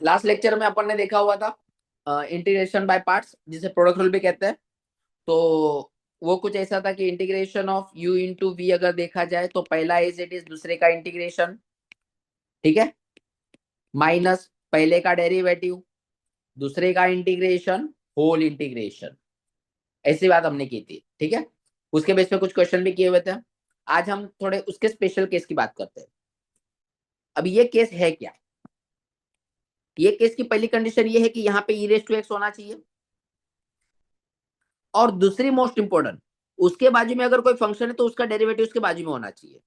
Last lecture में अपन ने देखा हुआ था इंटीग्रेशन बाय पार्ट्स, जिसे प्रोडक्ट रूल भी कहते हैं। तो वो कुछ ऐसा था कि integration of u into v अगर देखा जाए तो पहला एज इट इज दूसरे का इंटीग्रेशन, ठीक है, माइनस पहले का डेरिवेटिव, दूसरे का इंटीग्रेशन, होल इंटीग्रेशन। ऐसी बात हमने की थी, ठीक है। उसके बेस पे कुछ क्वेश्चन भी किए हुए थे। आज हम थोड़े उसके स्पेशल केस की बात करते हैं। अब ये केस है क्या? ये केस की पहली कंडीशन ये है कि यहाँ पे e रेस टू एक्स होना चाहिए, और दूसरी मोस्ट इंपोर्टेंट, उसके बाजू में अगर कोई फंक्शन है तो उसका डेरिवेटिव उसके बाजू में होना चाहिए।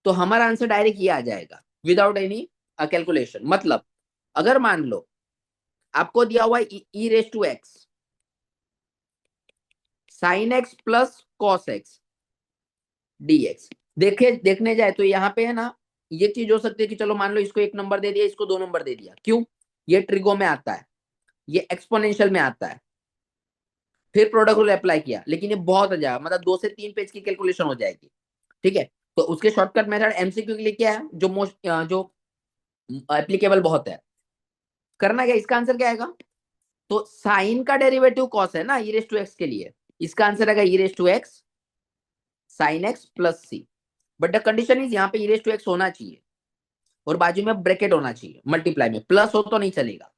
तो हमारा आंसर डायरेक्ट ये आ जाएगा विदाउट एनी कैलकुलेशन। मतलब अगर मान लो आपको दिया हुआ है e raise to x sine x plus cos x d x, देखने जाए तो यहाँ पे है ना, ये चीज हो सकती है कि चलो मान लो इसको 1 नंबर दे दिया, इसको 2 नंबर दे दिया। क्यों? ये ट्रिगो में आता है, ये एक्सपोनेंशियल में आता है। फिर प्रोडक्ट रूल अप्लाई किया, लेकिन ये बहुत आ जाएगा, मतलब 2 से 3 पेज की कैलकुलेशन हो जाएगी, ठीक है। तो उसके शॉर्टकट मेथड एमसीक्यू के लिए क्या है, जो मोस्ट जो एप्लीकेबल बहुत है, करना क्या, इसका आंसर क्या आएगा? तो साइन का डेरिवेटिव कॉस है ना ई रेस टू एक्स के लिए, इसका आंसर आएगा e raise to x sine x plus c. But the condition is यहाँ पे ई रेस टू एक्स होना चाहिए और बाजू में ब्रैकेट होना चाहिए, मल्टीप्लाई में प्लस हो तो नहीं चलेगा।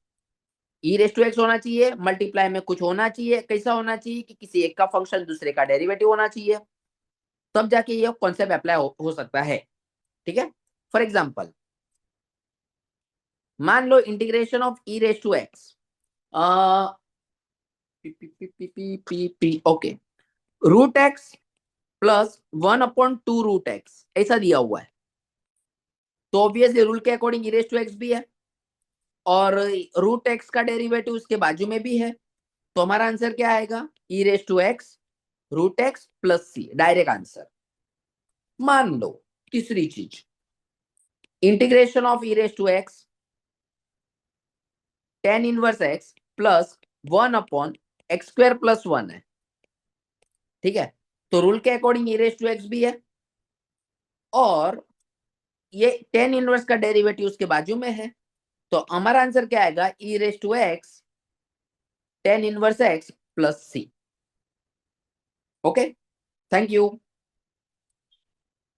ई रेस टू एक्स होना चाहिए, मल्टीप्लाई में कुछ होना चाहिए। कैसा होना चाहिए कि किसी एक का फंक्शन दूसरे का डेरिवेटिव होना चाहिए, तब जाके ये कॉन्सेप्ट अप्लाई हो सकता है, ठीक है। फॉर एग्जाम्पल मान लो integration of e raise to x okay root x plus 1/2 root x ऐसा दिया हुआ है। तो ऑब्वियसली रूल के according e raise to x भी है और रूट एक्स का डेरिवेटिव उसके बाजू में भी है। तो हमारा आंसर क्या आएगा? E raise to x root x plus c, direct answer. मान लो तीसरी चीज, integration of e raise to x tan inverse x plus 1/x² + 1 है, ठीक है। तो रूल के according e raise to x भी है और ये टेन इनवर्स का डेरिवेटिव उसके बाजू में है। तो हमारा आंसर क्या आएगा? E raise to x tan inverse x plus c. Okay, thank you.